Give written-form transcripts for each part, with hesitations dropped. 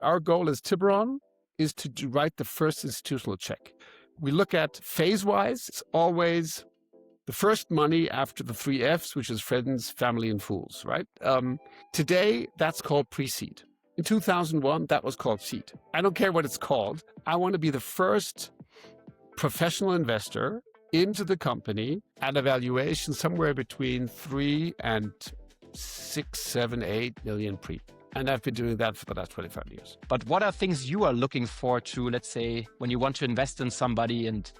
Our goal as Tiburon is to write the first institutional check. We look at phase-wise. It's always the first money after the 3 Fs, which is friends, family, and fools, right? Today, that's called pre-seed. In 2001, that was called seed. I don't care what it's called. I want to be the first professional investor into the company at a valuation somewhere between 3 and 6, 7, 8 million pre. And I've been doing that for the last 25 years. But what are things you are looking for to, let's say, when you want to invest in somebody and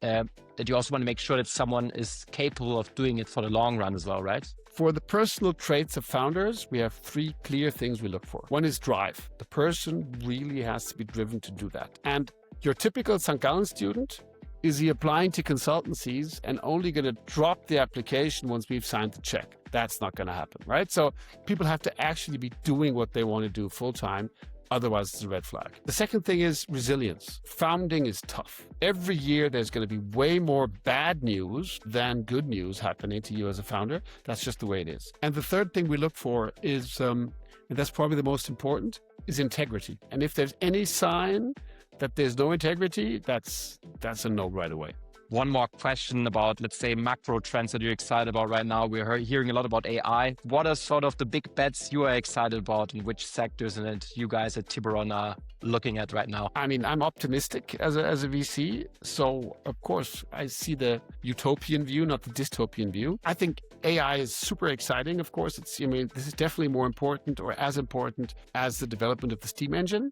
that you also want to make sure that someone is capable of doing it for the long run as well, right? For the personal traits of founders, we have 3 clear things we look for. One is drive. The person really has to be driven to do that. And your typical St. Gallen student, is he applying to consultancies and only going to drop the application once we've signed the check? That's not going to happen, right? So people have to actually be doing what they want to do full time. Otherwise, it's a red flag. The second thing is resilience. Founding is tough. Every year, there's going to be way more bad news than good news happening to you as a founder. That's just the way it is. And the third thing we look for is, and that's probably the most important, is integrity. And if there's any sign that there's no integrity, that's a no right away. One more question about, let's say, macro trends that you're excited about right now. We're hearing a lot about AI. What are sort of the big bets you are excited about and which sectors and that you guys at Tiburon are looking at right now? I mean, I'm optimistic as a VC. So, of course, I see the utopian view, not the dystopian view. I think AI is super exciting. Of course, this is definitely more important or as important as the development of the steam engine.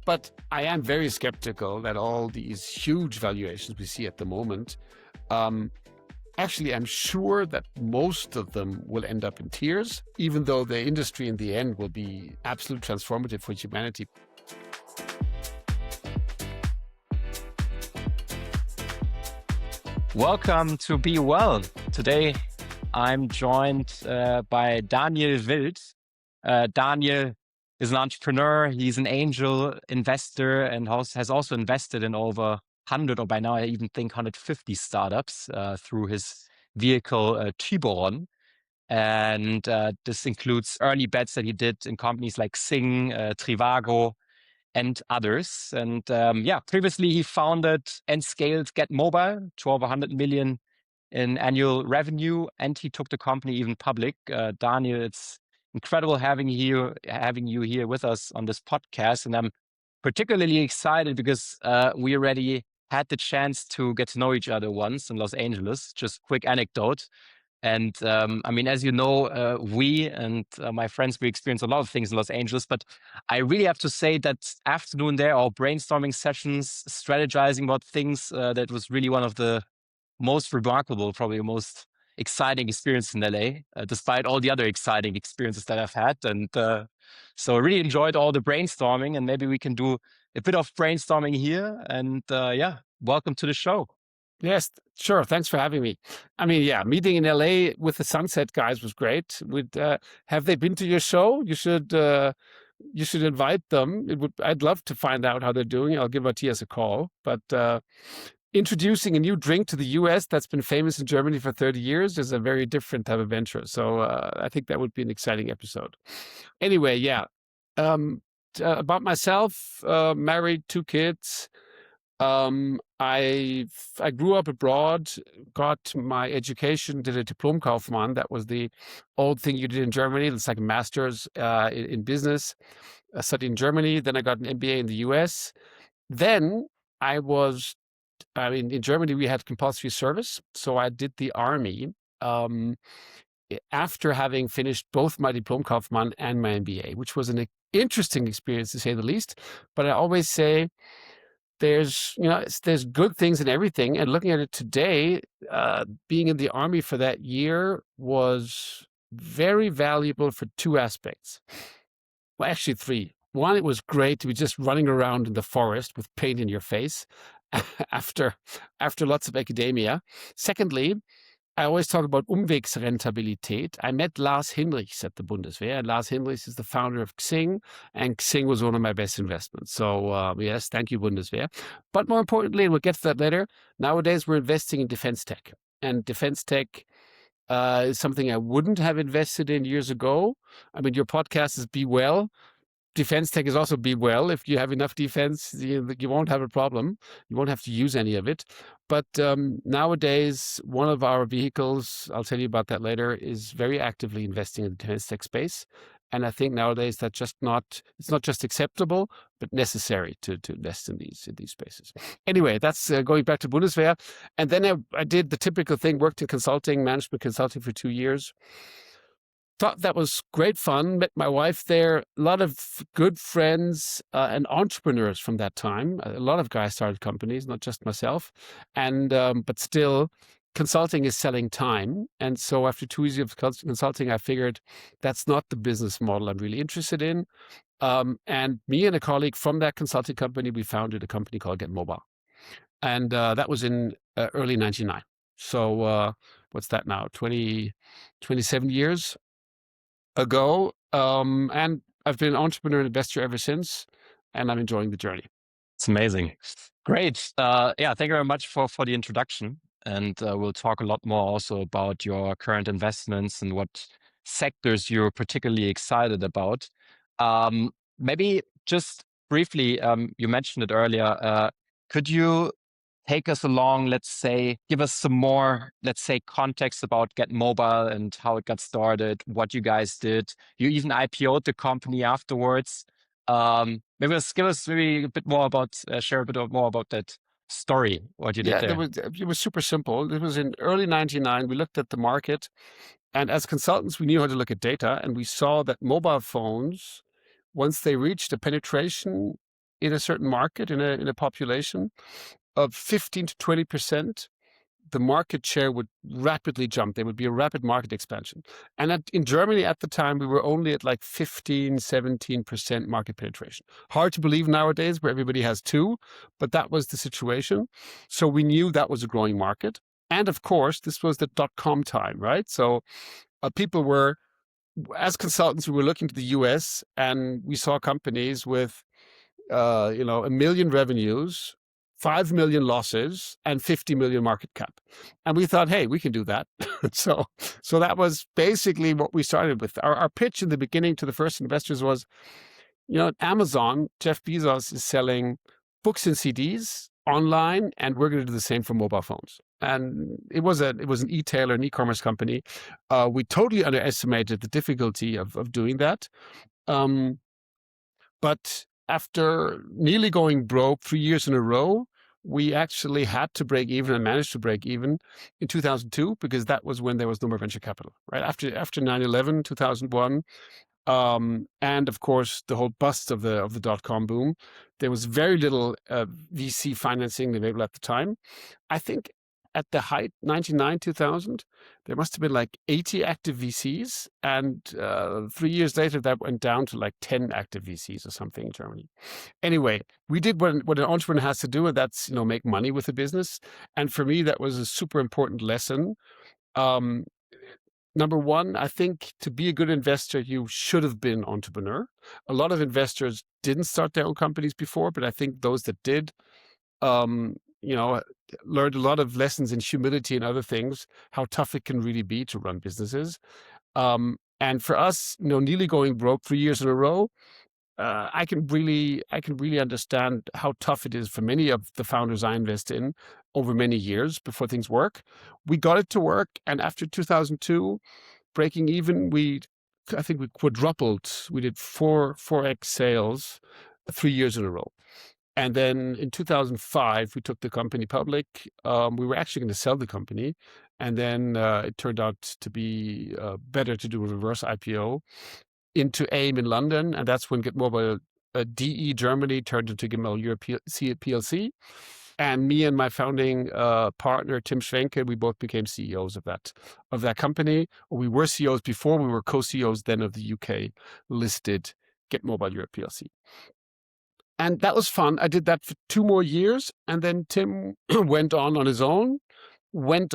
But I am very skeptical that all these huge valuations we see at the moment, actually, I'm sure that most of them will end up in tears, even though the industry in the end will be absolutely transformative for humanity. Welcome to Be Well. Today, I'm joined by Daniel Wild. Daniel is an entrepreneur. He's an angel investor and has also invested in over 100, or by now I even think 150 startups through his vehicle Tiburon. And this includes early bets that he did in companies like Xing, Trivago, and others. And previously he founded and scaled getmobile to over 100 million in annual revenue, and he took the company even public. Daniel, it's incredible having you here with us on this podcast. And I'm particularly excited because we already had the chance to get to know each other once in Los Angeles. Just quick anecdote. And as you know, we and my friends, we experienced a lot of things in Los Angeles, but I really have to say that afternoon there, our brainstorming sessions, strategizing about things, that was really one of the most remarkable, probably most exciting experience in LA, despite all the other exciting experiences that I've had. And so I really enjoyed all the brainstorming, and maybe we can do a bit of brainstorming here. And welcome to the show. Yes, sure. Thanks for having me. Meeting in LA with the Sunset guys was great. Have they been to your show? You should invite them. I'd love to find out how they're doing. I'll give Matthias a call. But introducing a new drink to the US that's been famous in Germany for 30 years is a very different type of venture. So I think that would be an exciting episode. Anyway, about myself, married, 2 kids. I grew up abroad, got my education, did a Diplom-Kaufmann. That was the old thing you did in Germany. It's like a master's in business. I studied in Germany. Then I got an MBA in the US. Then in Germany, we had compulsory service. So I did the army after having finished both my Diplom-Kaufmann and my MBA, which was an interesting experience to say the least. But I always say, there's good things in everything. And looking at it today, being in the army for that year was very valuable for 2 aspects. Well, actually 3. One, it was great to be just running around in the forest with paint in your face after lots of academia. Secondly, I always talk about Umwegsrentabilität. I met Lars Hinrichs at the Bundeswehr. Lars Hinrichs is the founder of Xing, and Xing was one of my best investments. So yes, thank you, Bundeswehr. But more importantly, and we'll get to that later, nowadays we're investing in defense tech. And defense tech is something I wouldn't have invested in years ago. Your podcast is Be Well. defense tech is also be well. If you have enough defense, you won't have a problem. You won't have to use any of it. But nowadays, one of our vehicles, I'll tell you about that later, is very actively investing in the defense tech space. And I think nowadays that's just it's not just acceptable, but necessary to invest in these spaces. Anyway, that's going back to Bundeswehr. And then I did the typical thing, worked in consulting, management consulting for 2 years. Thought that was great fun. Met my wife there. A lot of good friends and entrepreneurs from that time. A lot of guys started companies, not just myself. And but still, consulting is selling time. And so after 2 years of consulting, I figured that's not the business model I'm really interested in. And me and a colleague from that consulting company, we founded a company called getmobile. And that was in early 99. So what's that now? 27 years ago. And I've been an entrepreneur and investor ever since, and I'm enjoying the journey. It's amazing. Great. Yeah, thank you very much for the introduction. And we'll talk a lot more also about your current investments and what sectors you're particularly excited about. Maybe just briefly, you mentioned it earlier. Could you take us along, let's say, give us some more, let's say, context about getmobile and how it got started, what you guys did. You even IPO'd the company afterwards. Maybe give us maybe a bit more about, share a bit more about that story, what you did there. It was super simple. It was in early 99. We looked at the market, and as consultants, we knew how to look at data, and we saw that mobile phones, once they reached a penetration in a certain market, in a population of 15 to 20%, the market share would rapidly jump. There would be a rapid market expansion. And in Germany at the time, we were only at like 15, 17% market penetration. Hard to believe nowadays where everybody has 2, but that was the situation. So we knew that was a growing market. And of course, this was the .com time, right? So people were, as consultants, we were looking to the US and we saw companies with, 1 million revenues, 5 million losses, and 50 million market cap. And we thought, hey, we can do that. So that was basically what we started with. Our pitch in the beginning to the first investors was, Amazon, Jeff Bezos is selling books and CDs online, and we're going to do the same for mobile phones. And it was an e-tailer, an e-commerce company. We totally underestimated the difficulty of doing that. But after nearly going broke 3 years in a row, we actually had to break even and managed to break even in 2002, because that was when there was no more venture capital, right? After 9/11, 2001, and of course the whole bust of the .com boom, there was very little VC financing available at the time. I think at the height, 99, 2000, there must have been like 80 active VCs. And 3 years later, that went down to like 10 active VCs or something in Germany. Anyway, we did what an entrepreneur has to do, and that's, make money with the business. And for me, that was a super important lesson. Number one, I think to be a good investor, you should have been an entrepreneur. A lot of investors didn't start their own companies before, but I think those that did, learned a lot of lessons in humility and other things, how tough it can really be to run businesses. And for us, nearly going broke 3 years in a row, I can really understand how tough it is for many of the founders I invest in over many years before things work. We got it to work, and after 2002, breaking even, I think we quadrupled. We did 4x sales 3 years in a row. And then in 2005, we took the company public. We were actually going to sell the company. And then it turned out to be better to do a reverse IPO into AIM in London. And that's when getmobile DE Germany turned into getmobile Europe PLC. And me and my founding partner, Tim Schwenke, we both became CEOs of that company. We were CEOs before. We were co-CEOs then of the UK listed getmobile Europe PLC. And that was fun. I did that for 2 more years. And then Tim went on his own, wanted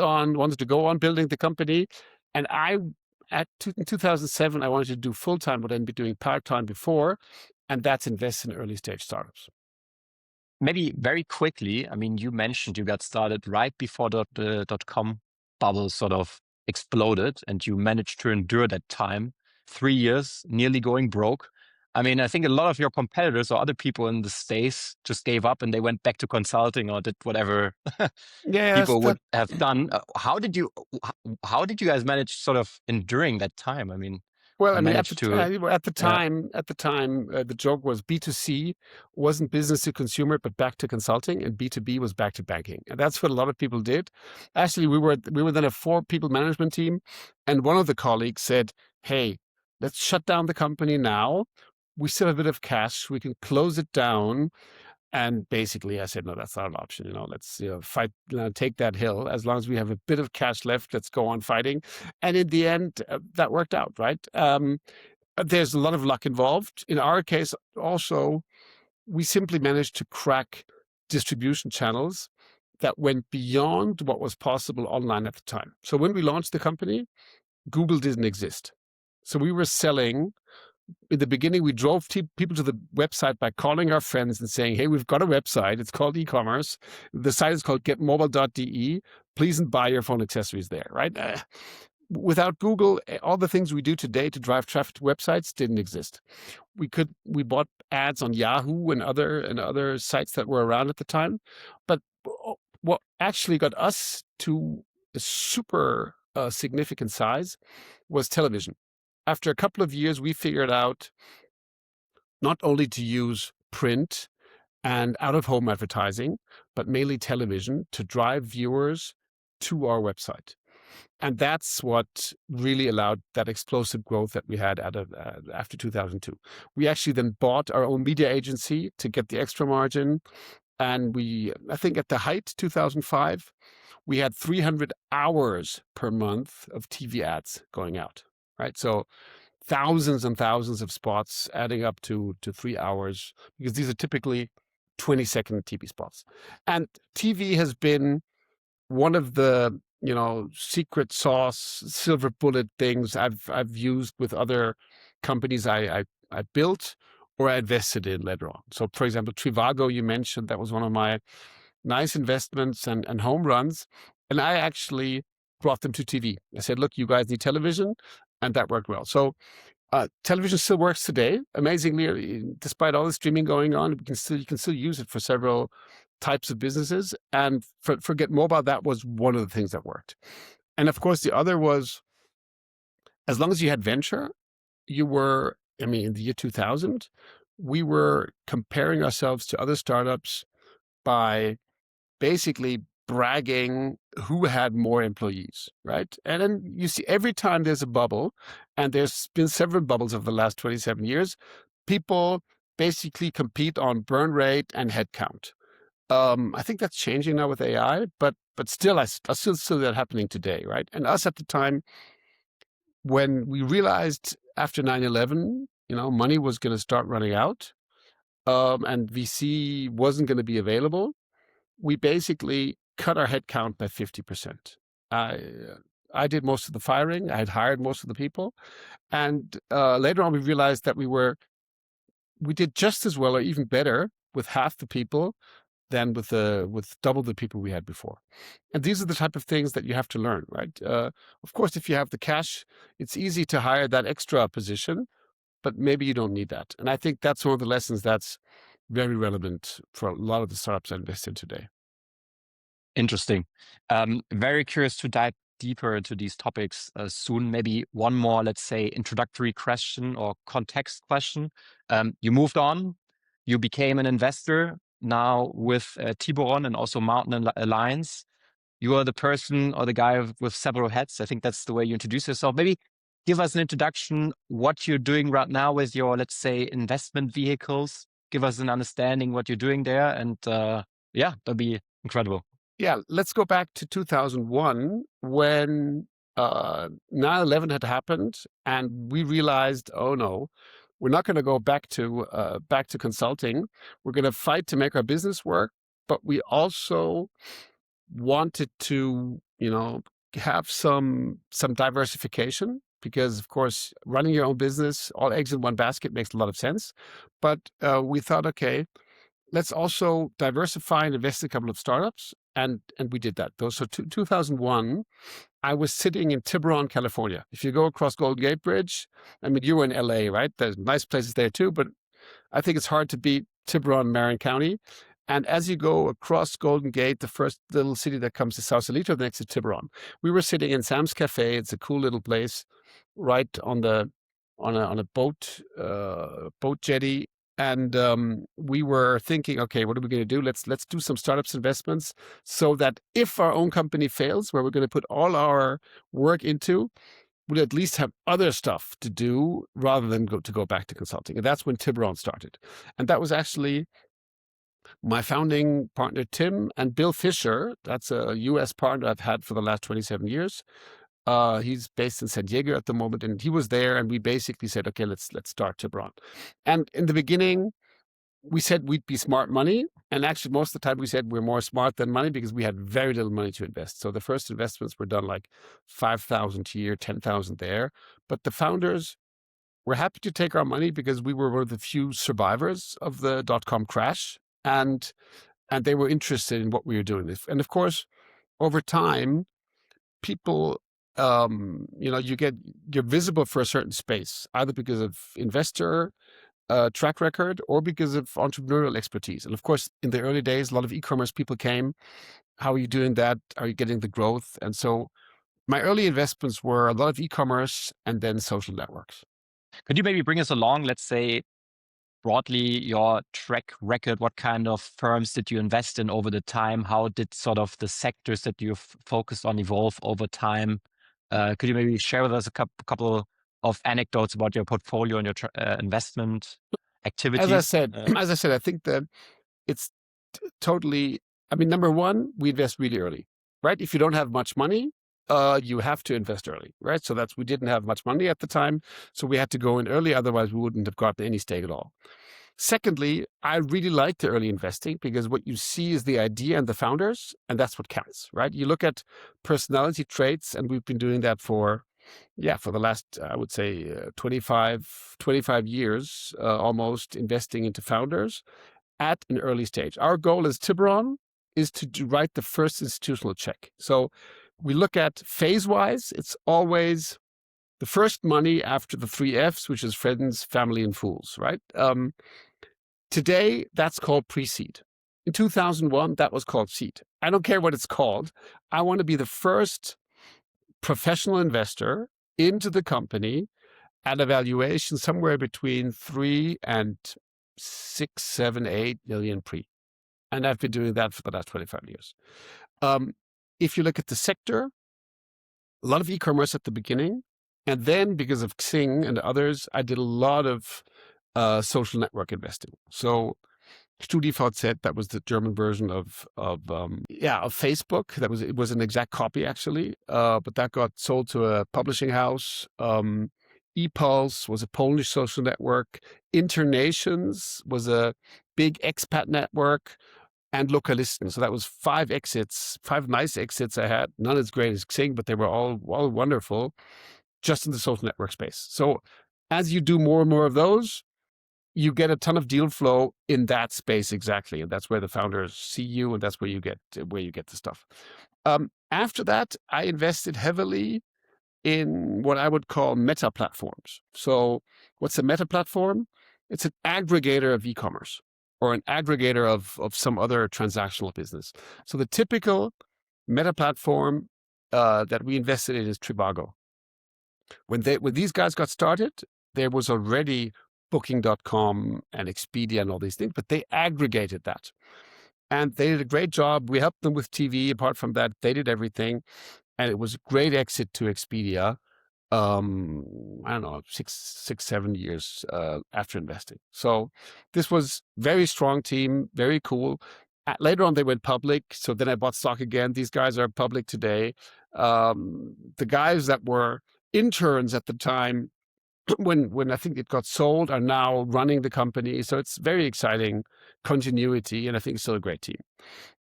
to go on building the company. And in 2007, I wanted to do full-time what I'd been doing part-time before. And that's invest in early stage startups. Maybe very quickly, I mean, you mentioned you got started right before the .com bubble sort of exploded, and you managed to endure that time, 3 years, nearly going broke. I mean, I think a lot of your competitors or other people in the space just gave up and they went back to consulting or did whatever Yes, people that would have done. How did you guys manage sort of enduring that time? I mean, well, I and mean, manage to, yeah, the joke was B2C wasn't business to consumer, but back to consulting, and B2B was back to banking, and that's what a lot of people did. Actually, we were then a 4 people management team, and one of the colleagues said, "Hey, let's shut down the company now. We still have a bit of cash. We can close it down." And basically, I said, "No, that's not an option. Let's fight, take that hill. As long as we have a bit of cash left, let's go on fighting." And in the end, that worked out, right? There's a lot of luck involved. In our case, also, we simply managed to crack distribution channels that went beyond what was possible online at the time. So when we launched the company, Google didn't exist. So we were selling in the beginning, we drove people to the website by calling our friends and saying, "Hey, we've got a website. It's called e-commerce. The site is called getmobile.de. Please buy your phone accessories there," right? Without Google, all the things we do today to drive traffic to websites didn't exist. We bought ads on Yahoo and other sites that were around at the time. But what actually got us to a super significant size was television. After a couple of years, we figured out not only to use print and out-of-home advertising, but mainly television to drive viewers to our website. And that's what really allowed that explosive growth that we had after 2002. We actually then bought our own media agency to get the extra margin. And I think at the height, 2005, we had 300 hours per month of TV ads going out, right? So thousands and thousands of spots adding up to 3 hours, because these are typically 20-second TV spots. And TV has been one of the secret sauce, silver bullet things I've used with other companies I built or I invested in later on. So, for example, Trivago, you mentioned, that was one of my nice investments and home runs, and I actually brought them to TV. I said, "Look, you guys need television," and that worked well. So television still works today. Amazingly, despite all the streaming going on, you can still use it for several types of businesses. And for Get Mobile, that was one of the things that worked. And of course, the other was, as long as you had venture, in the year 2000, we were comparing ourselves to other startups by basically bragging who had more employees, right? And then you see every time there's a bubble, and there's been several bubbles over the last 27 years, people basically compete on burn rate and headcount. I think that's changing now with AI, but still, I still see that happening today, right? And us at the time, when we realized after 9/11, money was going to start running out, and VC wasn't going to be available, we basically cut our headcount by 50%. I did most of the firing. I had hired most of the people. And later on, we realized that we did just as well or even better with half the people than with double the people we had before. And these are the type of things that you have to learn, right? Of course, if you have the cash, it's easy to hire that extra position, but maybe you don't need that. And I think that's one of the lessons that's very relevant for a lot of the startups I invest in today. Interesting. Very curious to dive deeper into these topics soon. Maybe one more, let's say, introductory question or context question. You moved on, you became an investor now with Tiburon and also Mountain Alliance. You are the person or the guy with several hats. I think that's the way you introduce yourself. Maybe give us an introduction, what you're doing right now with your, let's say, investment vehicles. Give us an understanding what you're doing there. And yeah, that'd be incredible. Yeah, let's go back to 2001 when 9/11 had happened, and we realized, oh no, we're not going to go back to consulting. We're going to fight to make our business work, but we also wanted to, have some diversification, because of course running your own business, all eggs in one basket, makes a lot of sense. But we thought, okay, let's also diversify and invest in a couple of startups. And we did that. So 2001, I was sitting in Tiburon, California. If you go across Golden Gate Bridge, I mean, you were in LA, right? There's nice places there too, but I think it's hard to beat Tiburon, Marin County. And as you go across Golden Gate, the first little city that comes to Sausalito, next to Tiburon, we were sitting in Sam's Cafe. It's a cool little place, right on a boat jetty, and we were thinking, okay, what are we going to do? Let's do some startups investments, so that if our own company fails, where we're going to put all our work into, we'll at least have other stuff to do rather than go back to consulting. And that's when Tiburon started. And that was actually my founding partner, Tim, and Bill Fisher. That's a US partner I've had for the last 27 years. He's based in San Diego at the moment, and he was there, and we basically said, okay, let's start Tiburon. And in the beginning, we said we'd be smart money. And actually, most of the time we said we're more smart than money, because we had very little money to invest. So the first investments were done like 5,000 here, 10,000 there. But the founders were happy to take our money, because we were one of the few survivors of the dot-com crash. And they were interested in what we were doing. And of course, over time, people, you're visible for a certain space, either because of investor track record or because of entrepreneurial expertise. And of course, in the early days, a lot of e-commerce people came. How are you doing that? Are you getting the growth? And so my early investments were a lot of e-commerce and then social networks. Could you maybe bring us along, let's say, broadly, your track record? What kind of firms did you invest in over the time? How did sort of the sectors that you've focused on evolve over time? Could you maybe share with us a couple of anecdotes about your portfolio and your investment activities? As I said, I think that it's totally. I mean, number one, we invest really early, right? If you don't have much money, you have to invest early, right? So we didn't have much money at the time, so we had to go in early. Otherwise, we wouldn't have gotten any stake at all. Secondly, I really like the early investing, because what you see is the idea and the founders, and that's what counts, right? You look at personality traits, and we've been doing that for the last, I would say, 25 years, almost, investing into founders at an early stage. Our goal as Tiburon is to write the first institutional check. So we look at phase-wise. It's always the first money after the 3 Fs, which is friends, family, and fools, right? Today, that's called pre-seed. In 2001, that was called seed. I don't care what it's called. I want to be the first professional investor into the company at a valuation somewhere between 3 and 6, 7, 8 million pre. And I've been doing that for the last 25 years. If you look at the sector, a lot of e-commerce at the beginning. And then, because of Xing and others, I did a lot of social network investing. So StudiVZ, that was the German version of Facebook. It was an exact copy, actually, but that got sold to a publishing house. ePulse was a Polish social network. Internations was a big expat network, and Localisten. So that was 5 nice exits I had. None as great as Xing, but they were all wonderful, just in the social network space. So as you do more and more of those, you get a ton of deal flow in that space, exactly, and that's where the founders see you, and that's where you get the stuff. After that, I invested heavily in what I would call meta platforms. So what's a meta platform? It's an aggregator of e-commerce, or an aggregator of some other transactional business. So the typical meta platform that we invested in is Trivago. When these guys got started, there was already Booking.com and Expedia and all these things, but they aggregated that. And they did a great job. We helped them with TV. Apart from that, they did everything. And it was a great exit to Expedia. I don't know, 6, 7 years after investing. So this was very strong team, very cool. Later on, they went public. So then I bought stock again. These guys are public today. The guys that were interns at the time, when I think it got sold, are now running the company. So it's very exciting continuity, and I think it's still a great team.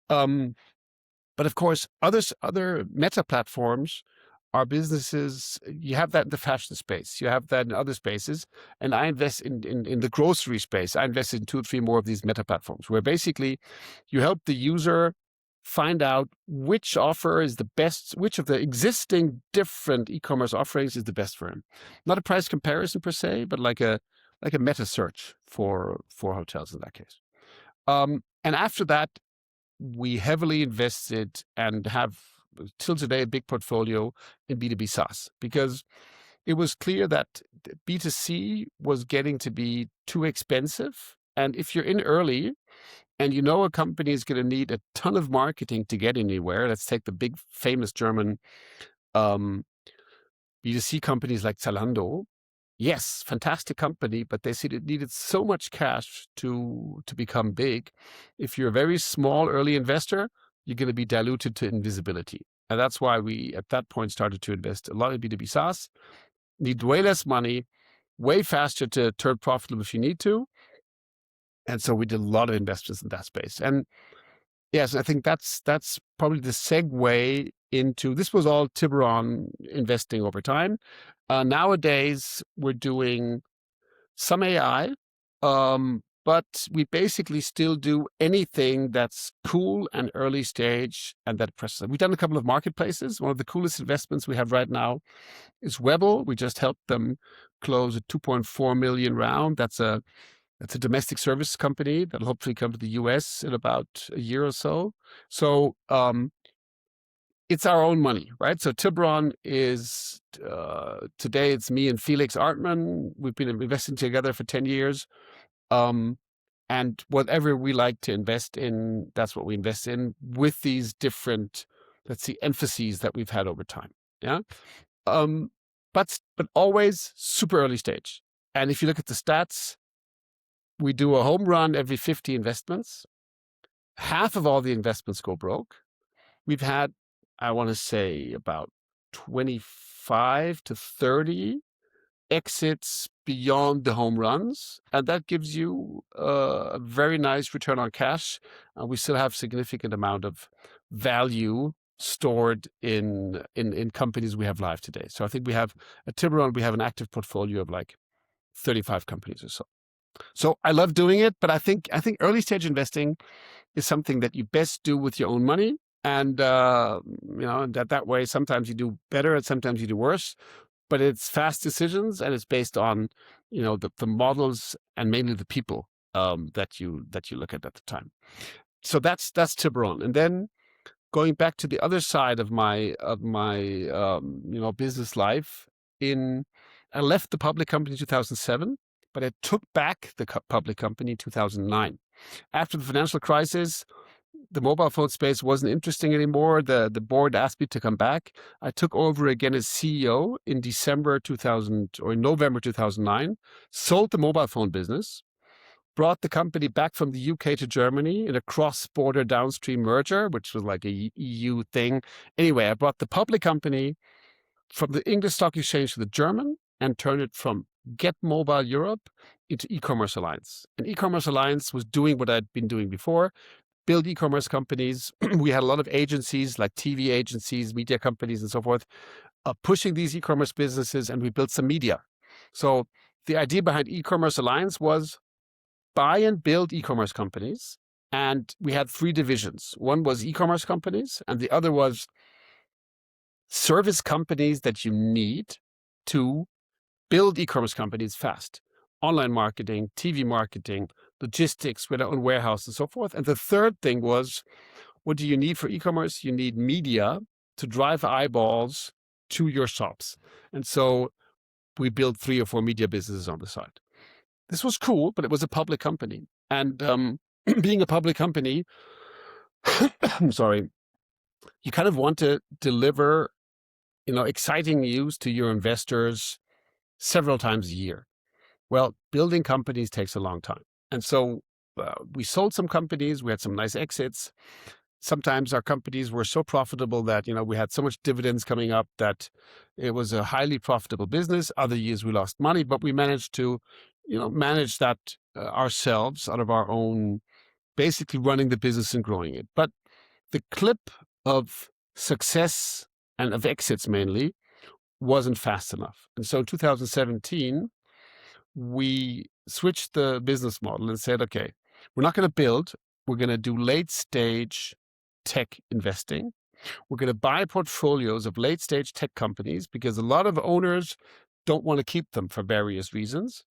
But of course, other meta platforms are businesses. You have that in the fashion space. You have that in other spaces. And I invest in the grocery space. I invested in 2 or 3 more of these meta platforms, where basically you help the user find out which offer is the best, which of the existing different e-commerce offerings is the best for him. Not a price comparison per se, but like a meta search for hotels in that case. And after that, we heavily invested and have till today a big portfolio in B2B SaaS, because it was clear that B2C was getting to be too expensive. And if you're in early and you know a company is going to need a ton of marketing to get anywhere, let's take the big famous German B2C companies like Zalando. Yes, fantastic company, but they said it needed so much cash to become big. If you're a very small early investor, you're going to be diluted to invisibility. And that's why we, at that point, started to invest a lot in B2B SaaS. Need way less money, way faster to turn profitable if you need to. And so we did a lot of investments in that space. And yes, I think that's probably the segue into, this was all Tiburon investing over time. Nowadays, we're doing some AI, but we basically still do anything that's cool and early stage and that presses. We've done a couple of marketplaces. One of the coolest investments we have right now is Webble. We just helped them close a 2.4 million round. That's a domestic service company that'll hopefully come to the US in about a year or so. So it's our own money, right? So Tiburon is, today it's me and Felix Artman. We've been investing together for 10 years. And whatever we like to invest in, that's what we invest in, with these different, let's see, emphases that we've had over time. Yeah. But always super early stage. And if you look at the stats, we do a home run every 50 investments. Half of all the investments go broke. We've had, I want to say, about 25 to 30 exits beyond the home runs. And that gives you a very nice return on cash. We still have significant amount of value stored in companies we have live today. So I think we have, at Tiburon, we have an active portfolio of like 35 companies or so. So I love doing it, but I think early stage investing is something that you best do with your own money. And, that way, sometimes you do better and sometimes you do worse, but it's fast decisions and it's based on, the models and mainly the people that you look at the time. So that's Tiburon. And then going back to the other side of my business life, I left the public company in 2007, but I took back the public company in 2009. After the financial crisis, the mobile phone space wasn't interesting anymore. The board asked me to come back. I took over again as CEO in November 2009, sold the mobile phone business, brought the company back from the UK to Germany in a cross-border downstream merger, which was like a EU thing. Anyway, I brought the public company from the English Stock Exchange to the German and turned it from GetMobile Europe into E-commerce Alliance. And E-commerce Alliance was doing what I'd been doing before, build e-commerce companies. We had a lot of agencies like TV agencies, media companies, and so forth, pushing these e-commerce businesses, and we built some media. So the idea behind E-commerce Alliance was buy and build e-commerce companies. And we had 3 divisions. One was e-commerce companies, and the other was service companies that you need to build e-commerce companies fast. Online marketing, TV marketing, logistics with our own warehouse and so forth. And the third thing was, what do you need for e-commerce? You need media to drive eyeballs to your shops. And so we built 3 or 4 media businesses on the side. This was cool, but it was a public company. And being a public company, I'm sorry, you kind of want to deliver, exciting news to your investors several times a year. Well, building companies takes a long time. And so we sold some companies. We had some nice exits. Sometimes our companies were so profitable that, we had so much dividends coming up that it was a highly profitable business. Other years we lost money, but we managed to, manage that ourselves out of our own, basically running the business and growing it. But the clip of success and of exits mainly wasn't fast enough. And so in 2017, we switched the business model and said, okay, we're not going to build, we're going to do late stage tech investing. We're going to buy portfolios of late stage tech companies because a lot of owners don't want to keep them for various reasons.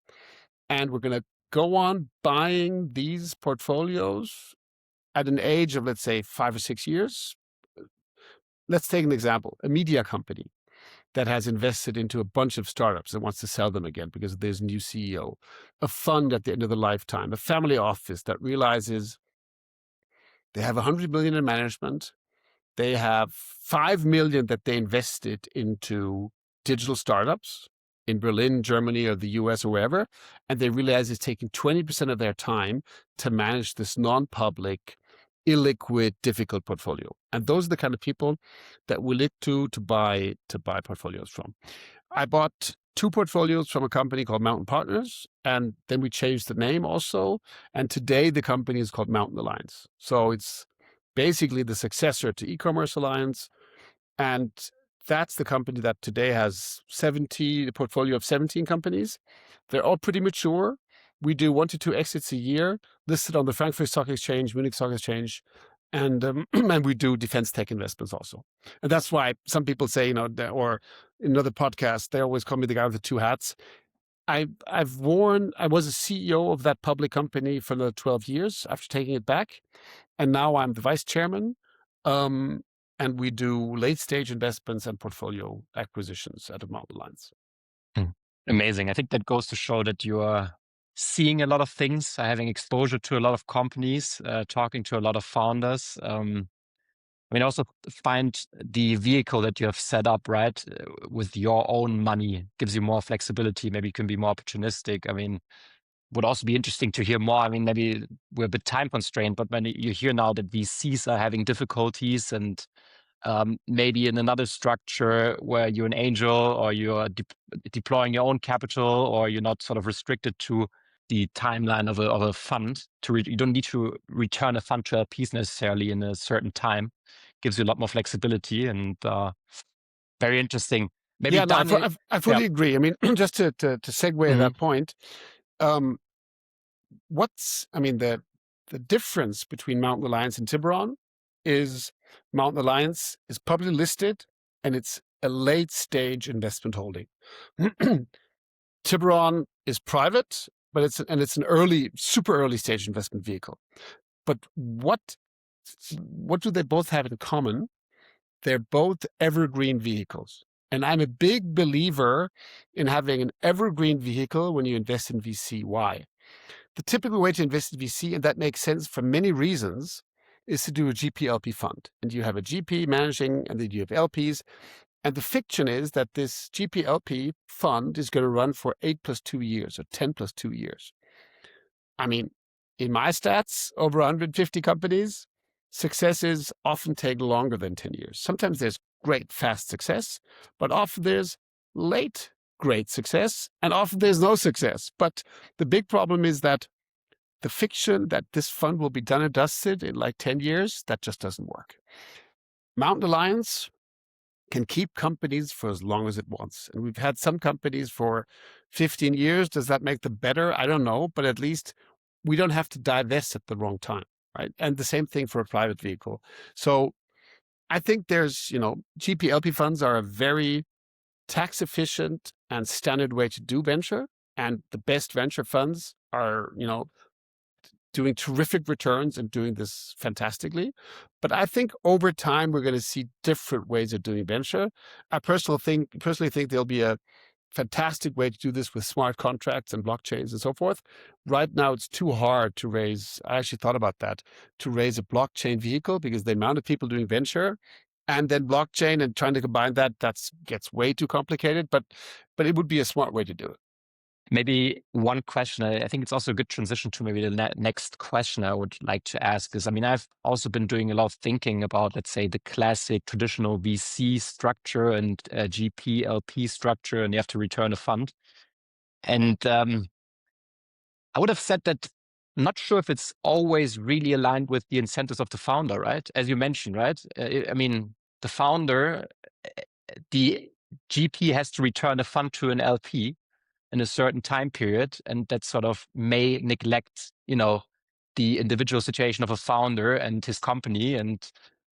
And we're going to go on buying these portfolios at an age of, let's say, 5 or 6 years. Let's take an example, a media company that has invested into a bunch of startups and wants to sell them again because there's a new CEO, a fund at the end of the lifetime, a family office that realizes they have 100 million in management. They have 5 million that they invested into digital startups in Berlin, Germany, or the US, or wherever. And they realize it's taking 20% of their time to manage this non-public, illiquid, difficult portfolio. And those are the kind of people that we look to buy portfolios from. I bought 2 portfolios from a company called Mountain Partners, and then we changed the name also. And today the company is called Mountain Alliance. So it's basically the successor to E-commerce Alliance. And that's the company that today has a portfolio of 17 companies. They're all pretty mature. We do 1 to 2 exits a year, listed on the Frankfurt Stock Exchange, Munich Stock Exchange, and and we do defense tech investments also. And that's why some people say, or in another podcast, they always call me the guy with the 2 hats. I was a CEO of that public company for another 12 years after taking it back. And now I'm the vice chairman. And we do late stage investments and portfolio acquisitions at Mountain Alliance. Amazing. I think that goes to show that you are seeing a lot of things, having exposure to a lot of companies, talking to a lot of founders. I also find the vehicle that you have set up, right, with your own money gives you more flexibility. Maybe you can be more opportunistic. Would also be interesting to hear more. Maybe we're a bit time constrained, but when you hear now that VCs are having difficulties and maybe in another structure where you're an angel or you're deploying your own capital, or you're not sort of restricted to the timeline of a fund. You don't need to return a fund to LPs necessarily in a certain time. Gives you a lot more flexibility, and very interesting. Maybe Daniel, I fully agree. Just to segue that point, the difference between Mountain Alliance and Tiburon is Mountain Alliance is publicly listed and it's a late stage investment holding. Tiburon is private, but it's an super early stage investment vehicle. But what do they both have in common? They're both evergreen vehicles. And I'm a big believer in having an evergreen vehicle when you invest in VC. Why? The typical way to invest in VC, and that makes sense for many reasons, is to do a GP-LP fund. And you have a GP managing, and then you have LPs. And the fiction is that this GP-LP fund is going to run for 8 plus 2 years or 10 plus 2 years. In my stats, over 150 companies, successes often take longer than 10 years. Sometimes there's great, fast success, but often there's late, great success, and often there's no success. But the big problem is that the fiction that this fund will be done and dusted in like 10 years, that just doesn't work. Mountain Alliance can keep companies for as long as it wants. And we've had some companies for 15 years. Does that make them better? I don't know, but at least we don't have to divest at the wrong time, right? And the same thing for a private vehicle. So I think there's, GP-LP funds are a very tax efficient and standard way to do venture. And the best venture funds are, doing terrific returns and doing this fantastically. But I think over time, we're going to see different ways of doing venture. I personally think there'll be a fantastic way to do this with smart contracts and blockchains and so forth. Right now, it's too hard to raise. I actually thought about that, to raise a blockchain vehicle, because the amount of people doing venture and then blockchain and trying to combine that gets way too complicated. But it would be a smart way to do it. Maybe one question, I think it's also a good transition to maybe the next question I would like to ask is, I've also been doing a lot of thinking about, let's say, the classic traditional VC structure and GP, LP structure, and you have to return a fund. And I would have said that I'm not sure if it's always really aligned with the incentives of the founder, right? As you mentioned, right? The founder, the GP has to return a fund to an LP in a certain time period, and that sort of may neglect, the individual situation of a founder and his company. And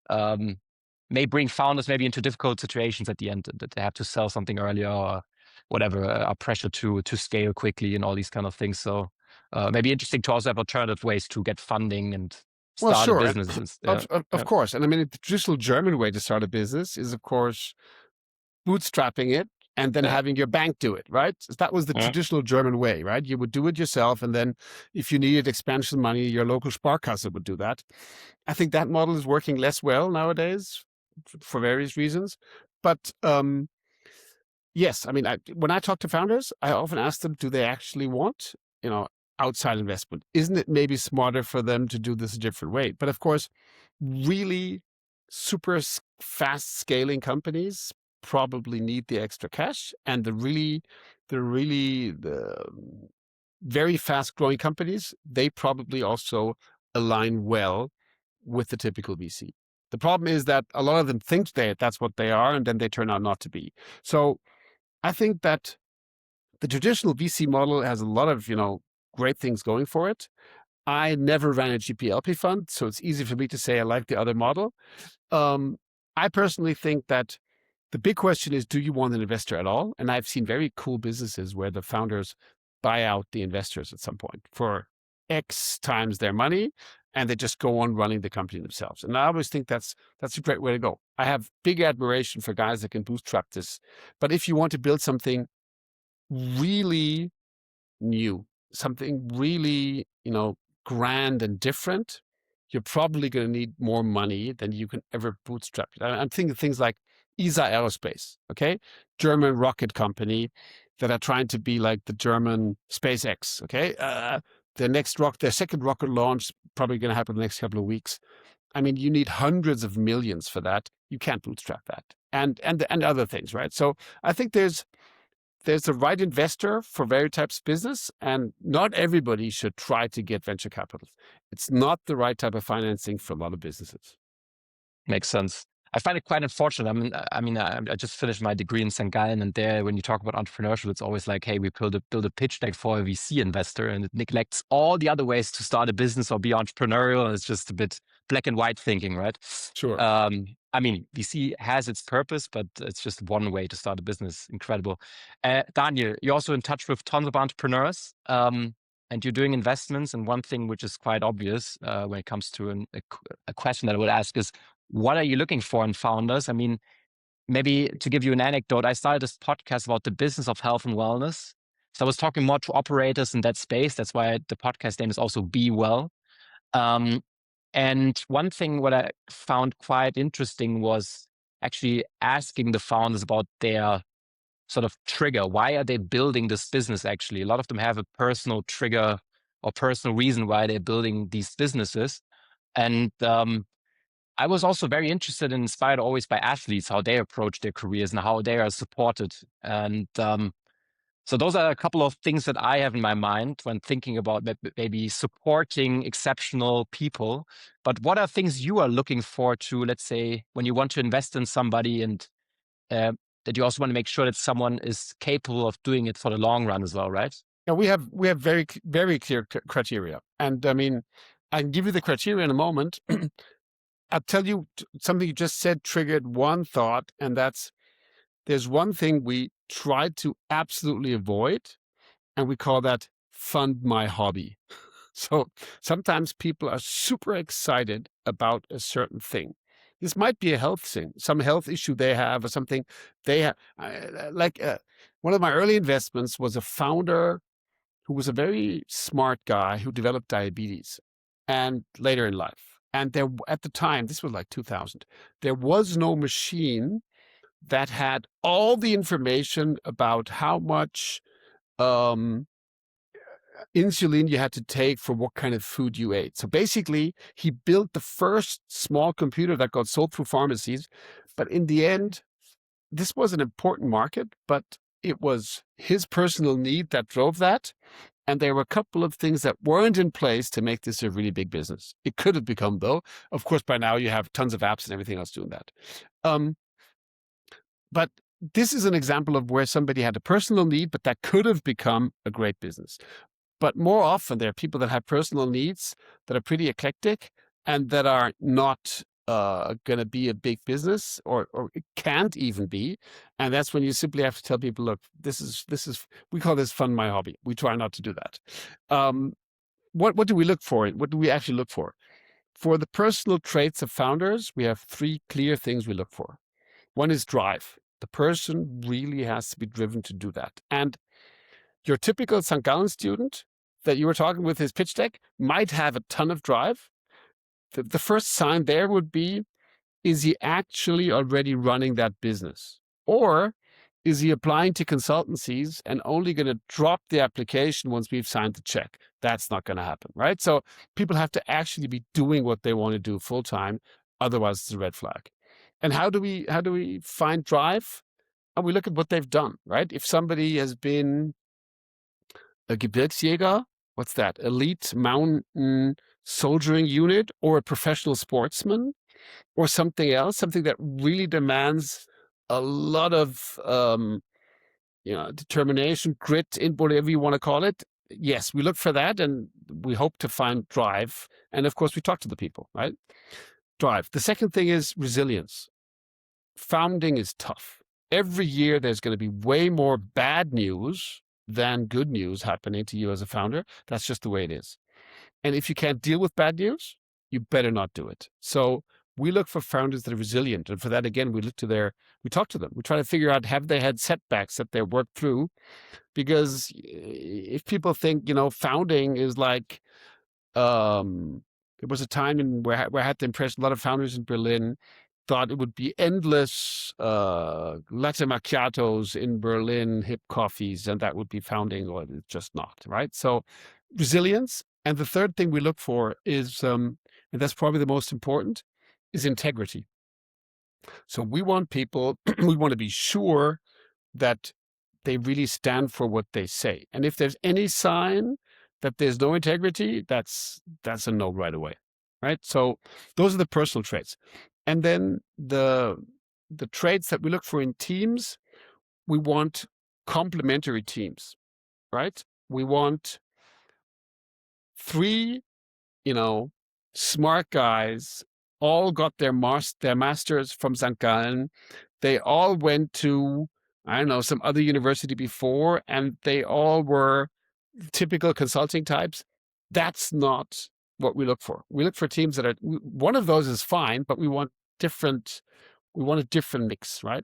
may bring founders maybe into difficult situations at the end, that they have to sell something earlier or whatever, are pressure to scale quickly and all these kind of things. So maybe interesting to also have alternative ways to get funding and Well, start a sure, and business. Yeah, of yeah, course. And I mean, the traditional German way to start a business is, of course, bootstrapping it and then yeah, having your bank do it, right? That was the yeah. traditional German way, right? You would do it yourself, and then if you needed expansion money, your local Sparkasse would do that. I think that model is working less well nowadays for various reasons. But yes, I mean, when I talk to founders, I often ask them, do they actually want, outside investment? Isn't it maybe smarter for them to do this a different way? But of course, really super fast scaling companies probably need the extra cash, and the very fast growing companies, they probably also align well with the typical VC. The problem is that a lot of them think that's what they are, and then they turn out not to be. So I think that the traditional VC model has a lot of, great things going for it. I never ran a GPLP fund, so it's easy for me to say I like the other model. Um, I personally think that the big question is, do you want an investor at all? And I've seen very cool businesses where the founders buy out the investors at some point for X times their money, and they just go on running the company themselves. And I always think that's a great way to go. I have big admiration for guys that can bootstrap this. But if you want to build something really new, something really, grand and different, you're probably going to need more money than you can ever bootstrap. I'm thinking things like ESA Aerospace, okay? German rocket company that are trying to be like the German SpaceX, okay? Their second rocket launch probably going to happen in the next couple of weeks. I mean, you need hundreds of millions for that. You can't bootstrap that, and other things, right? So I think there's the right investor for various types of business, and not everybody should try to get venture capital. It's not the right type of financing for a lot of businesses. Makes sense. I find it quite unfortunate. I just finished my degree in St. Gallen, and there, when you talk about entrepreneurship, it's always like, hey, we build a pitch deck for a VC investor, and it neglects all the other ways to start a business or be entrepreneurial. And it's just a bit black and white thinking, right? Sure. VC has its purpose, but it's just one way to start a business. Incredible. Daniel, you're also in touch with tons of entrepreneurs, and you're doing investments. And one thing which is quite obvious when it comes to a question that I would ask is, what are you looking for in founders? I mean, maybe to give you an anecdote, I started this podcast about the business of health and wellness. So I was talking more to operators in that space. That's why the podcast name is also Be Well. And one thing what I found quite interesting was actually asking the founders about their sort of trigger. Why are they building this business actually? A lot of them have a personal trigger or personal reason why they're building these businesses. And I was also very interested and inspired always by athletes, how they approach their careers and how they are supported. And so those are a couple of things that I have in my mind when thinking about maybe supporting exceptional people. But what are things you are looking for to, let's say, when you want to invest in somebody, and that you also want to make sure that someone is capable of doing it for the long run as well, right? Yeah, we have very, very clear criteria. And I mean, I can give you the criteria in a moment. I'll tell you something you just said triggered one thought, and that's, there's one thing we try to absolutely avoid, and we call that fund my hobby. So sometimes people are super excited about a certain thing. This might be a health thing, some health issue they have, or something they have. One of my early investments was a founder who was a very smart guy who developed diabetes, and later in life. And there, at the time, this was like 2000, there was no machine that had all the information about how much insulin you had to take for what kind of food you ate. So basically, he built the first small computer that got sold through pharmacies. But in the end, this was an important market, but it was his personal need that drove that. And there were a couple of things that weren't in place to make this a really big business. It could have become, though. Of course, by now you have tons of apps and everything else doing that. But this is an example of where somebody had a personal need, but that could have become a great business. But more often, there are people that have personal needs that are pretty eclectic and that are not going to be a big business, or it can't even be. And that's when you simply have to tell people, look, this is we call this fund my hobby. We try not to do that. What do we look for? What do we actually look for? For the personal traits of founders, we have three clear things we look for. One is drive. The person really has to be driven to do that. And your typical St. Gallen student that you were talking with his pitch deck might have a ton of drive. The first sign there would be, is he actually already running that business? Or is he applying to consultancies and only going to drop the application once we've signed the check? That's not going to happen, right? So people have to actually be doing what they want to do full time. Otherwise, it's a red flag. And how do we find drive? And we look at what they've done, right? If somebody has been a Gebirgsjäger, what's that? Elite mountain soldiering unit, or a professional sportsman, or something else, something that really demands a lot of determination, grit, in whatever you want to call it. Yes, we look for that, and we hope to find drive. And of course, we talk to the people, right? Drive. The second thing is resilience. Founding is tough. Every year, there's going to be way more bad news than good news happening to you as a founder. That's just the way it is. And if you can't deal with bad news, you better not do it. So we look for founders that are resilient. And for that, again, we talk to them. We try to figure out, have they had setbacks that they worked through? Because if people think, founding is like, there was a time where I had the impression a lot of founders in Berlin thought it would be endless latte macchiatos in Berlin, hip coffees, and that would be founding, or it's just not, right? So resilience. And the third thing we look for is, and that's probably the most important, is integrity. So we want people, we want to be sure that they really stand for what they say. And if there's any sign that there's no integrity, that's a no right away, right? So those are the personal traits. And then the traits that we look for in teams, we want complementary teams, right? We want three, smart guys, all got their masters from St. Gallen. They all went to, I don't know, some other university before, and they all were typical consulting types. That's not what we look for. We look for teams that are, one of those is fine, but we want a different mix, right?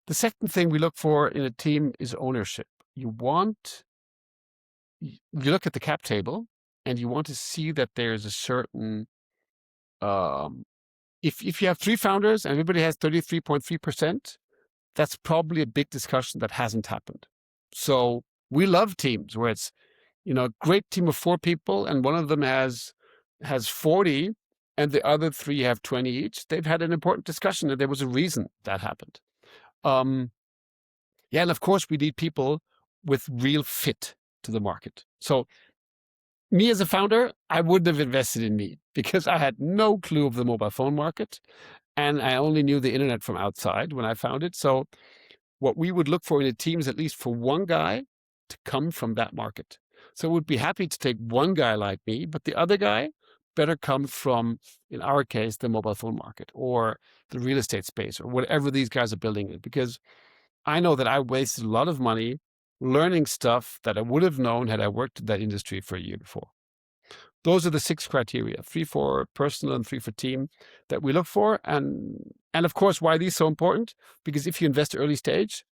The second thing we look for in a team is ownership. You look at the cap table, and you want to see that there's a certain, if you have three founders and everybody has 33.3%, that's probably a big discussion that hasn't happened. So we love teams where it's, a great team of 4 people, and one of them has 40, and the other 3 have 20 each. They've had an important discussion, and there was a reason that happened. And of course, we need people with real fit to the market. So me as a founder, I wouldn't have invested in me because I had no clue of the mobile phone market, and I only knew the internet from outside when I found it. So what we would look for in a team is at least for one guy to come from that market. So we'd be happy to take one guy like me, but the other guy better come from, in our case, the mobile phone market or the real estate space or whatever these guys are building it. Because I know that I wasted a lot of money learning stuff that I would have known had I worked in that industry for a year before. Those are the 6 criteria, 3 for personal and 3 for team, that we look for. And of course, why are these so important? Because if you invest early stage,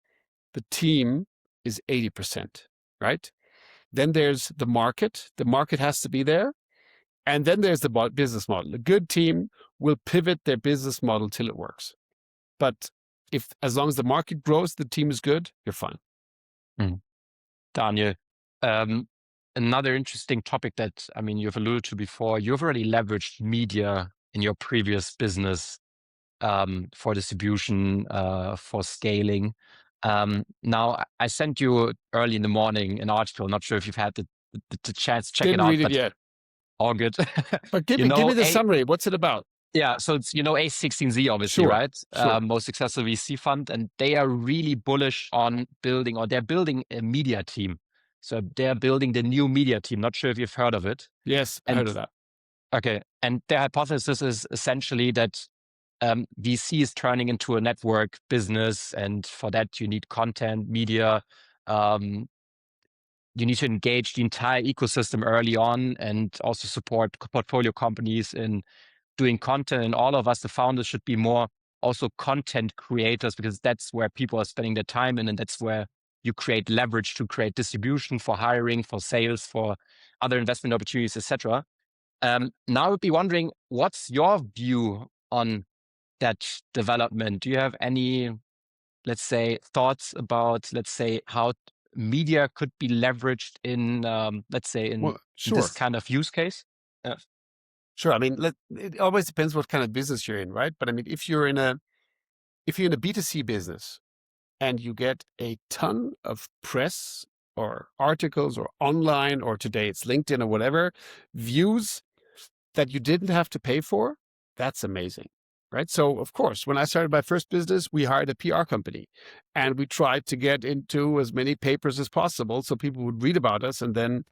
the team is 80%, right? Then there's the market. The market has to be there. And then there's the business model. A good team will pivot their business model till it works. But as long as the market grows, the team is good, you're fine. Daniel, another interesting topic that, you've alluded to before, you've already leveraged media in your previous business for distribution, for scaling. Now, I sent you early in the morning an article. Not sure if you've had the chance to check Didn't it out. read it yet. All good. But give me the summary. What's it about? Yeah, so it's, A16Z, obviously, Sure, right? sure. Most successful VC fund, and they are really bullish on they're building a media team. So they're building the new media team. Not sure if you've heard of it. Yes, I heard of that. Okay. And their hypothesis is essentially that VC is turning into a network business, and for that you need content, media. Um, you need to engage the entire ecosystem early on, and also support portfolio companies in doing content. And all of us, the founders, should be more also content creators, because that's where people are spending their time in, and that's where you create leverage to create distribution for hiring, for sales, for other investment opportunities, etc. Now I would be wondering, what's your view on that development? Do you have any, let's say, thoughts about, let's say, how media could be leveraged in, let's say, in Well, this sure. kind of use case? Yeah. Sure. I mean, it always depends what kind of business you're in, right? But I mean, if you're in a B2C business and you get a ton of press or articles or online, or today it's LinkedIn or whatever, views that you didn't have to pay for, that's amazing, right? So, of course, when I started my first business, we hired a PR company and we tried to get into as many papers as possible so people would read about us and then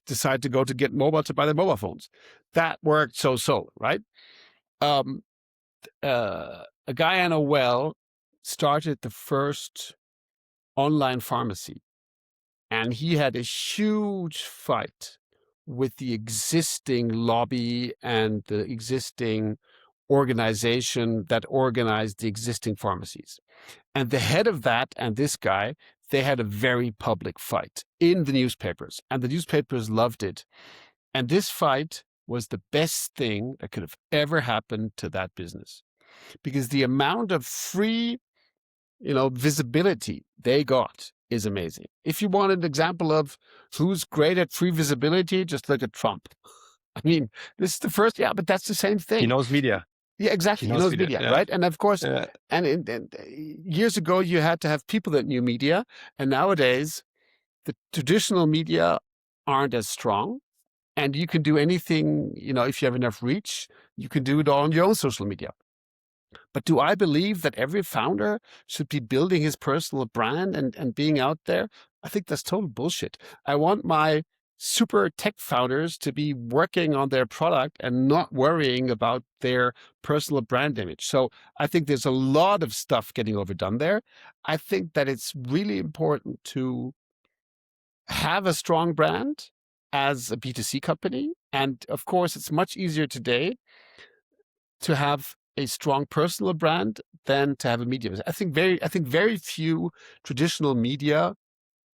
decide to go to Get Mobile to buy their mobile phones. That worked so, right? Um, a guy I know well started the first online pharmacy, and he had a huge fight with the existing lobby and the existing organization that organized the existing pharmacies. And the head of that and this guy, they had a very public fight in the newspapers, and the newspapers loved it. And this fight was the best thing that could have ever happened to that business, because the amount of free, visibility they got is amazing. If you want an example of who's great at free visibility, just look at Trump. I mean, this is the first, yeah, but that's the same He thing. knows media. Yeah, He exactly. He knows knows media. media, Yeah. right? And of course, Yeah. and years ago, you had to have people that knew media. And nowadays, the traditional media aren't as strong. And you can do anything, if you have enough reach, you can do it all on your own social media. But do I believe that every founder should be building his personal brand and being out there? I think that's total bullshit. I want my super tech founders to be working on their product and not worrying about their personal brand image. So I think there's a lot of stuff getting overdone there. I think that it's really important to have a strong brand as a B2C company. And of course, it's much easier today to have a strong personal brand than to have a media. I think very few traditional media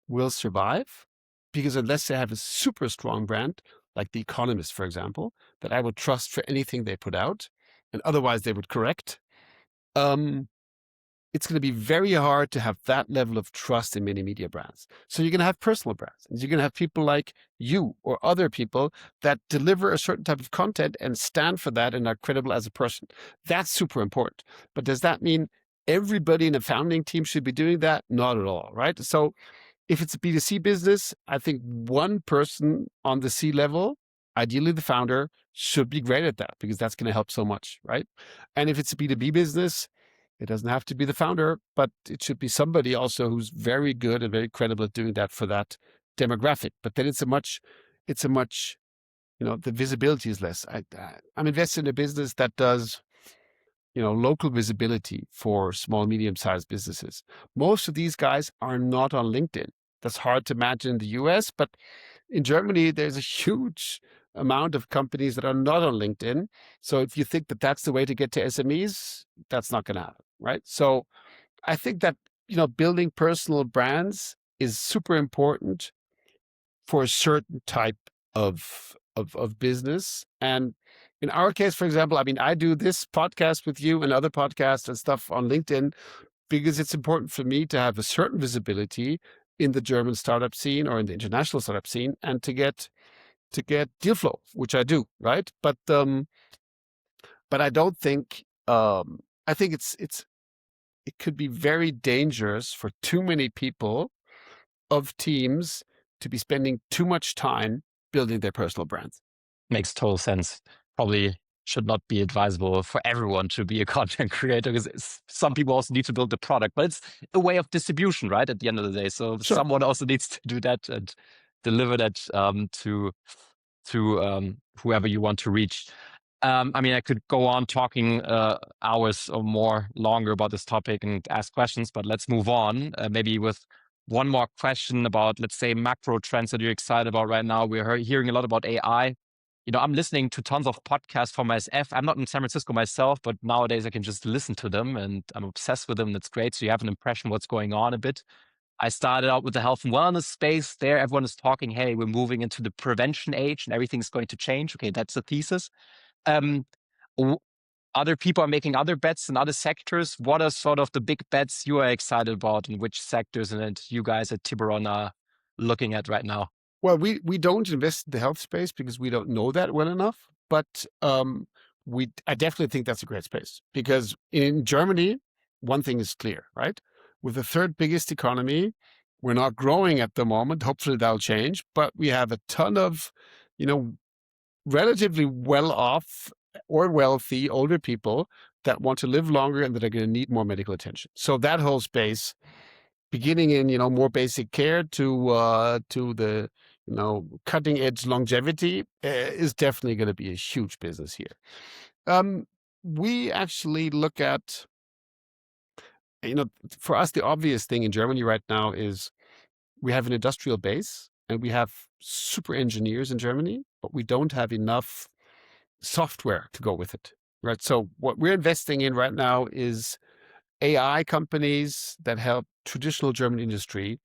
will survive, because unless they have a super strong brand, like The Economist, for example, that I would trust for anything they put out, and otherwise they would correct. It's going to be very hard to have that level of trust in many media brands. So you're going to have personal brands, and you're going to have people like you or other people that deliver a certain type of content and stand for that and are credible as a person. That's super important. But does that mean everybody in a founding team should be doing that? Not at all, right? So if it's a B2C business, I think one person on the C level, ideally the founder, should be great at that, because that's going to help so much, right? And if it's a B2B business, it doesn't have to be the founder, but it should be somebody also who's very good and very credible at doing that for that demographic. But then it's a much, the visibility is less. I'm invested in a business that does, local visibility for small, medium-sized businesses. Most of these guys are not on LinkedIn. That's hard to imagine in the US, but in Germany, there's a huge amount of companies that are not on LinkedIn. So if you think that that's the way to get to SMEs, that's not going to happen, right? So I think that, building personal brands is super important for a certain type of business. And in our case, for example, I mean, I do this podcast with you and other podcasts and stuff on LinkedIn because it's important for me to have a certain visibility in the German startup scene or in the international startup scene, and to get deal flow, which I do, right? But I don't think I think it could be very dangerous for too many people of teams to be spending too much time building their personal brands. Makes total sense. Probably should not be advisable for everyone to be a content creator, because some people also need to build the product, but it's a way of distribution, right? At the end of the day. So Sure. someone also needs to do that and deliver that to to whoever you want to reach. I mean, I could go on talking hours or more longer about this topic and ask questions, but let's move on. Maybe with one more question about, let's say, macro trends that you're excited about right now. We're hearing a lot about AI. I'm listening to tons of podcasts for myself. I'm not in San Francisco myself, but nowadays I can just listen to them and I'm obsessed with them. That's great. So you have an impression what's going on a bit. I started out with the health and wellness space. There, everyone is talking, hey, we're moving into the prevention age and everything's going to change. Okay, that's the thesis. Um, Other people are making other bets in other sectors. What are sort of the big bets you are excited about in which sectors and you guys at Tiburon are looking at right now? Well, we don't invest in the health space because we don't know that well enough. But I definitely think that's a great space because in Germany, one thing is clear, right? With the third biggest economy, we're not growing at the moment. Hopefully that'll change. But we have a ton of, you know, relatively well off or wealthy older people that want to live longer and that are going to need more medical attention. So that whole space, beginning in more basic care to the cutting edge longevity, is definitely going to be a huge business here. We actually look at, for us, the obvious thing in Germany right now is we have an industrial base and we have super engineers in Germany, but we don't have enough software to go with it, right? So what we're investing in right now is AI companies that help traditional German industry,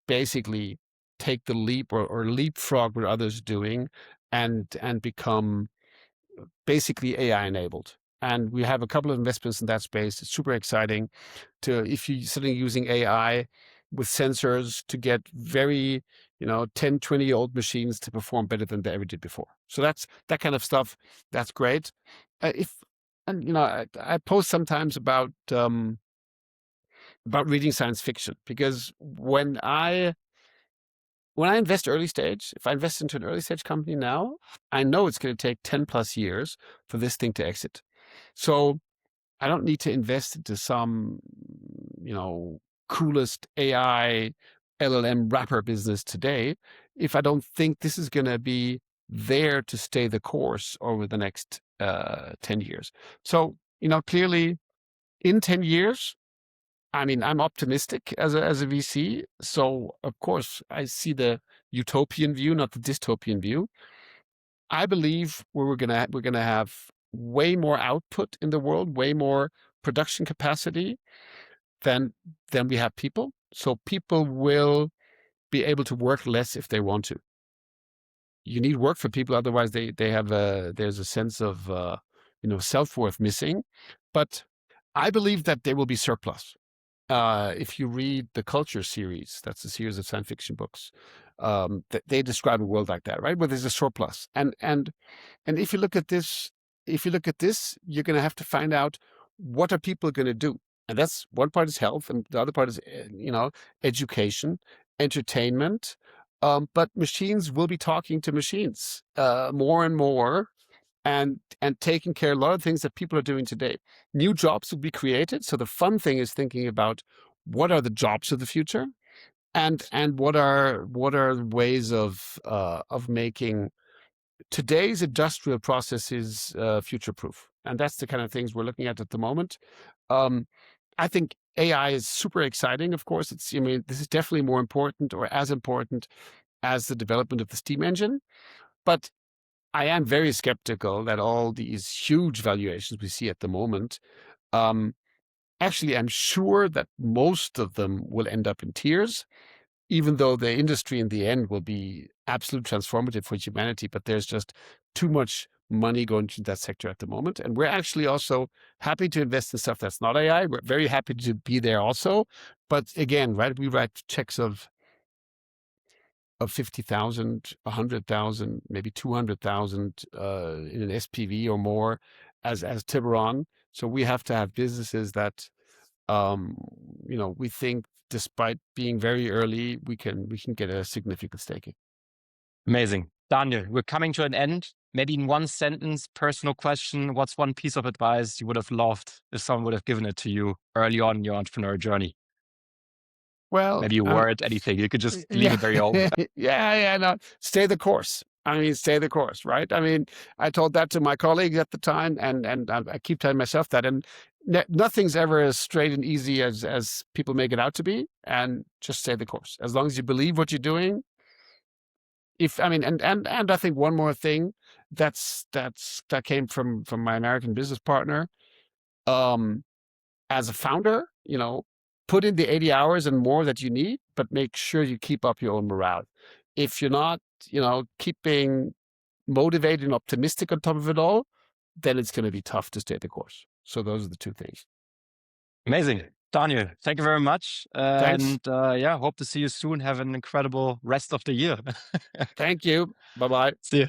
basically take the leap or leapfrog what others are doing and become basically AI enabled. And we have a couple of investments in that space. It's super exciting if you're suddenly using AI with sensors to get very, 10, 20-year-old machines to perform better than they ever did before. So that's that kind of stuff. That's great. I post sometimes about reading science fiction because when I invest early stage, if I invest into an early stage company now, I know it's going to take 10 plus years for this thing to exit. So I don't need to invest into some, coolest AI LLM wrapper business today if I don't think this is going to be there to stay the course over the next 10 years. So, clearly in 10 years, I mean, I'm optimistic as a VC. So of course I see the utopian view, not the dystopian view. I believe we're gonna have way more output in the world, way more production capacity than we have people. So people will be able to work less if they want to. You need work for people, otherwise they have there's a sense of self-worth missing. But I believe that there will be surplus. If you read the Culture series, that's a series of science fiction books, they describe a world like that, right? Where there's a surplus. And if you look at this, you're going to have to find out what are people going to do. And that's one part is health, and the other part is, education, entertainment. But machines will be talking to machines more and more, and taking care of a lot of things that people are doing today. New jobs will be created. So the fun thing is thinking about what are the jobs of the future, and what are ways of making today's industrial processes future proof. And that's the kind of things we're looking at the moment. I think AI is super exciting. Of course, this is definitely more important or as important as the development of the steam engine, but I am very skeptical that all these huge valuations we see at the moment, actually, I'm sure that most of them will end up in tears, even though the industry in the end will be absolutely transformative for humanity. But there's just too much money going to that sector at the moment. And we're actually also happy to invest in stuff that's not AI. We're very happy to be there also. But again, right, we write checks of 50,000, 100,000, maybe 200,000 in an SPV or more as Tiburon. So we have to have businesses that, we think despite being very early, we can get a significant stake in. Amazing. Daniel, we're coming to an end. Maybe in one sentence, personal question. What's one piece of advice you would have loved if someone would have given it to you early on in your entrepreneurial journey? Well, Maybe a word, anything. You could just leave yeah, it very open. yeah, no, stay the course. I mean, stay the course, right? I mean, I told that to my colleagues at the time, and I keep telling myself that. And nothing's ever as straight and easy as people make it out to be. And just stay the course. As long as you believe what you're doing. If I mean, and I think one more thing that came from my American business partner. Um, as a founder, put in the 80 hours and more that you need, but make sure you keep up your own morale. If you're not, keeping motivated and optimistic on top of it all, then it's going to be tough to stay the course. So those are the two things. Amazing. Daniel, thank you very much. Thanks. And yeah, hope to see you soon. Have an incredible rest of the year. Thank you. Bye bye. See you.